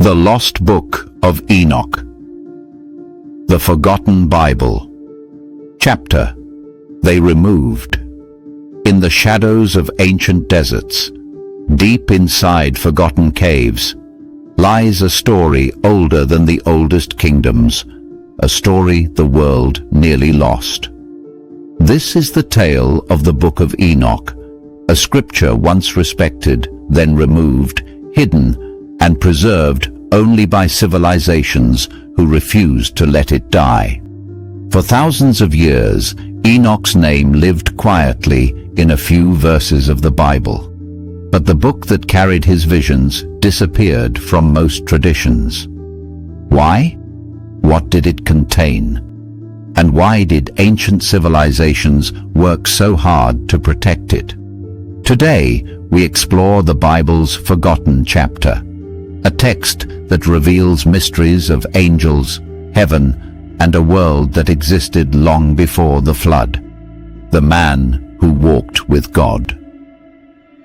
The Lost Book of Enoch. The Forgotten Bible. Chapter: They Removed. In the shadows of ancient deserts, deep inside forgotten caves, lies a story older than the oldest kingdoms, a story the world nearly lost. This is the tale of the Book of Enoch, a scripture once respected, then removed, hidden, and preserved only by civilizations who refused to let it die. For thousands of years, Enoch's name lived quietly in a few verses of the Bible. But the book that carried his visions disappeared from most traditions. Why? What did it contain? And why did ancient civilizations work so hard to protect it? Today, we explore the Bible's forgotten chapter, a text that reveals mysteries of angels, heaven, and a world that existed long before the flood. The man who walked with God.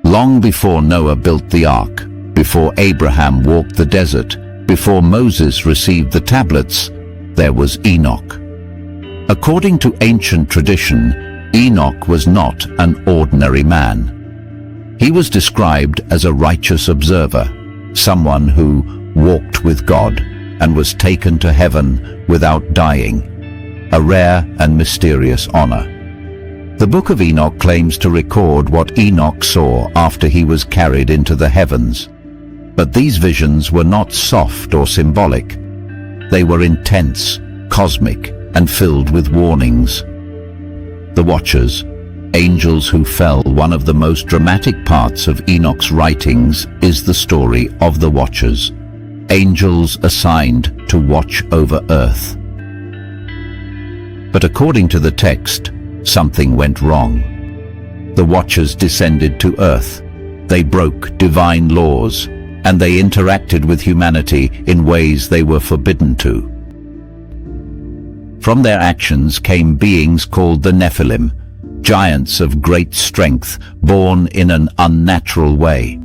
Long before Noah built the ark, before Abraham walked the desert, before Moses received the tablets, there was Enoch. According to ancient tradition, Enoch was not an ordinary man. He was described as a righteous observer, someone who walked with God and was taken to heaven without dying, a rare and mysterious honor. The Book of Enoch claims to record what Enoch saw after he was carried into the heavens. But these visions were not soft or symbolic. They were intense, cosmic, and filled with warnings. The Watchers, angels who fell. One of the most dramatic parts of Enoch's writings is the story of the Watchers, angels assigned to watch over earth. But according to the text, something went wrong. The Watchers descended to earth. They broke divine laws, and they interacted with humanity in ways they were forbidden to. From their actions came beings called the Nephilim, giants of great strength, born in an unnatural way.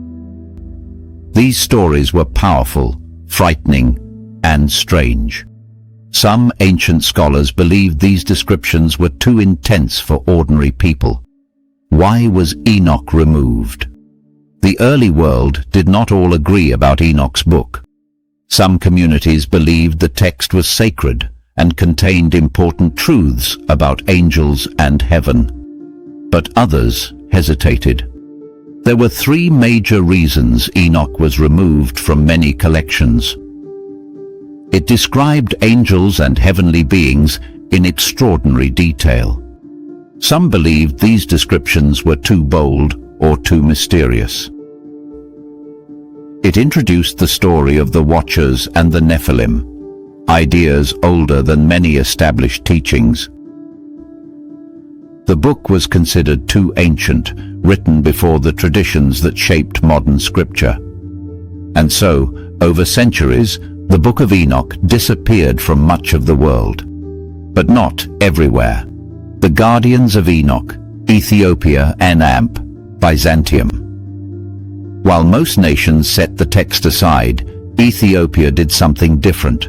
These stories were powerful, frightening, and strange. Some ancient scholars believed these descriptions were too intense for ordinary people. Why was Enoch removed? The early world did not all agree about Enoch's book. Some communities believed the text was sacred and contained important truths about angels and heaven. But others hesitated. There were three major reasons Enoch was removed from many collections. It described angels and heavenly beings in extraordinary detail. Some believed these descriptions were too bold or too mysterious. It introduced the story of the Watchers and the Nephilim, ideas older than many established teachings. The book was considered too ancient, written before the traditions that shaped modern scripture. And so, over centuries, the Book of Enoch disappeared from much of the world. But not everywhere. The guardians of Enoch, Ethiopia and Byzantium. While most nations set the text aside, Ethiopia did something different.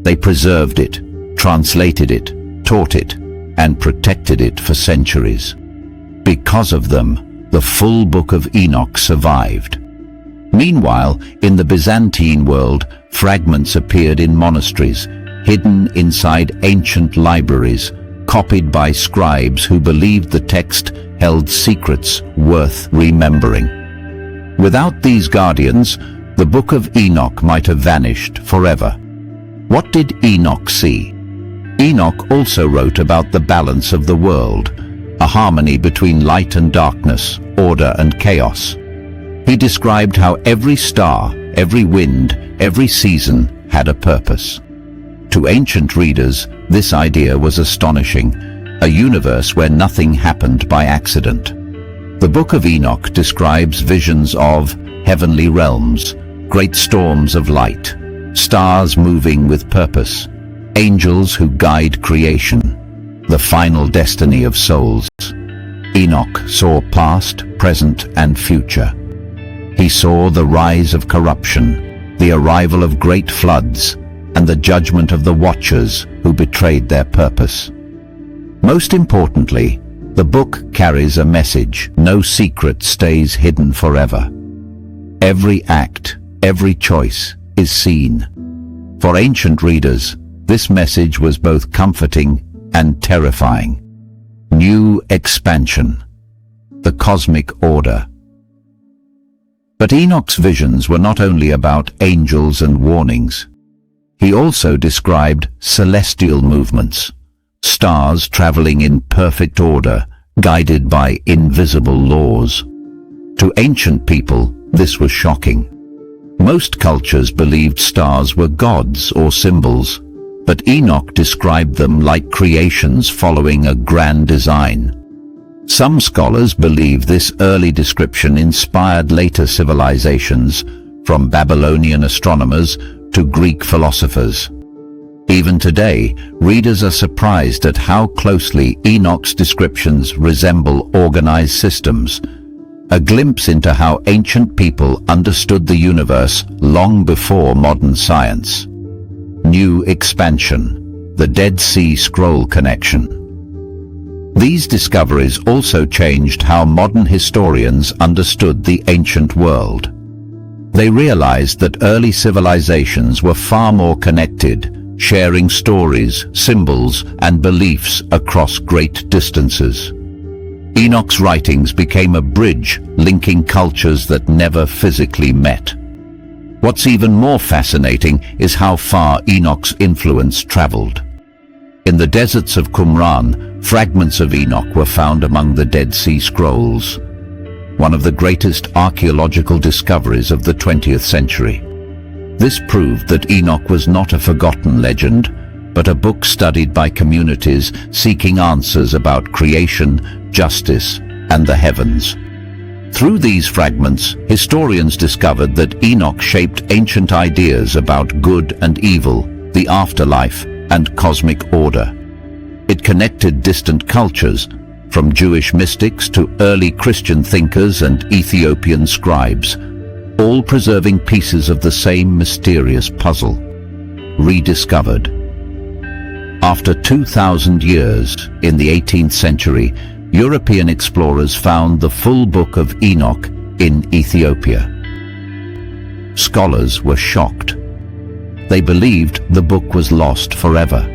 They preserved it, translated it, taught it, and protected it for centuries. Because of them, the full Book of Enoch survived. Meanwhile, in the Byzantine world, fragments appeared in monasteries, hidden inside ancient libraries, copied by scribes who believed the text held secrets worth remembering. Without these guardians, the Book of Enoch might have vanished forever. What did Enoch see? Enoch also wrote about the balance of the world, a harmony between light and darkness, order and chaos. He described how every star, every wind, every season had a purpose. To ancient readers, this idea was astonishing, a universe where nothing happened by accident. The Book of Enoch describes visions of heavenly realms, great storms of light, stars moving with purpose, angels who guide creation, the final destiny of souls. Enoch saw past, present, and future. He saw the rise of corruption, the arrival of great floods, and the judgment of the watchers who betrayed their purpose. Most importantly, the book carries a message. No secret stays hidden forever. Every act, every choice is seen. For ancient readers, this message was both comforting and terrifying. New expansion, the cosmic order. But Enoch's visions were not only about angels and warnings. He also described celestial movements, stars traveling in perfect order, guided by invisible laws. To ancient people, this was shocking. Most cultures believed stars were gods or symbols, but Enoch described them like creations following a grand design. Some scholars believe this early description inspired later civilizations, from Babylonian astronomers to Greek philosophers. Even today, readers are surprised at how closely Enoch's descriptions resemble organized systems, a glimpse into how ancient people understood the universe long before modern science. New expansion, the Dead Sea Scroll connection. These discoveries also changed how modern historians understood the ancient world. They realized that early civilizations were far more connected, sharing stories, symbols, and beliefs across great distances. Enoch's writings became a bridge linking cultures that never physically met. What's even more fascinating is how far Enoch's influence traveled. In the deserts of Qumran, fragments of Enoch were found among the Dead Sea Scrolls, one of the greatest archaeological discoveries of the 20th century. This proved that Enoch was not a forgotten legend, but a book studied by communities seeking answers about creation, justice, and the heavens. Through these fragments, historians discovered that Enoch shaped ancient ideas about good and evil, the afterlife, and cosmic order. It connected distant cultures, from Jewish mystics to early Christian thinkers and Ethiopian scribes, all preserving pieces of the same mysterious puzzle. Rediscovered. After 2,000 years, in the 18th century, European explorers found the full Book of Enoch in Ethiopia. Scholars were shocked. They believed the book was lost forever.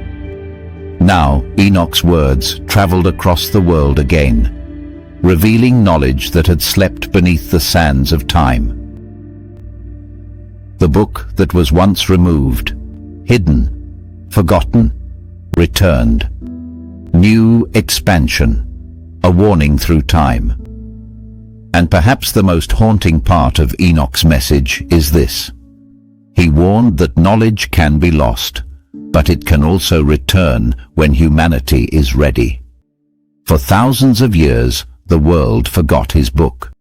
Now, Enoch's words traveled across the world again, revealing knowledge that had slept beneath the sands of time. The book that was once removed, hidden, forgotten, returned. New expansion, a warning through time. And perhaps the most haunting part of Enoch's message is this. He warned that knowledge can be lost, but it can also return when humanity is ready. For thousands of years, the world forgot his book.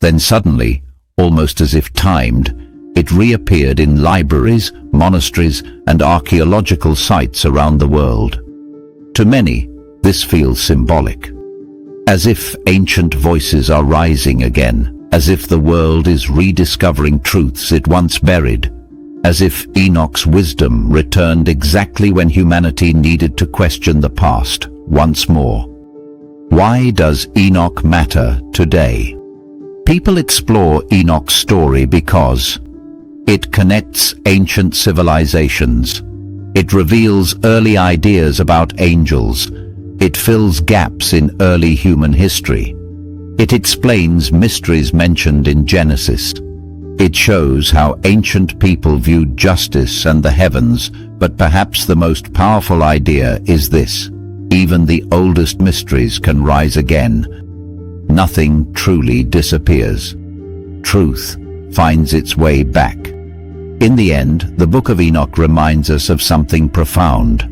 Then suddenly, almost as if timed, it reappeared in libraries, monasteries, and archaeological sites around the world. To many, this feels symbolic. As if ancient voices are rising again, as if the world is rediscovering truths it once buried, as if Enoch's wisdom returned exactly when humanity needed to question the past once more. Why does Enoch matter today? People explore Enoch's story because it connects ancient civilizations. It reveals early ideas about angels. It fills gaps in early human history. It explains mysteries mentioned in Genesis. It shows how ancient people viewed justice and the heavens, but perhaps the most powerful idea is this: even the oldest mysteries can rise again. Nothing truly disappears. Truth finds its way back. In the end, the Book of Enoch reminds us of something profound,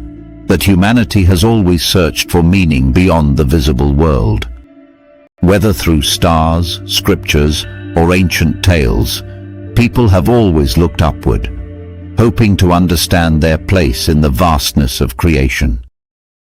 that humanity has always searched for meaning beyond the visible world. Whether through stars, scriptures, or ancient tales, people have always looked upward, hoping to understand their place in the vastness of creation.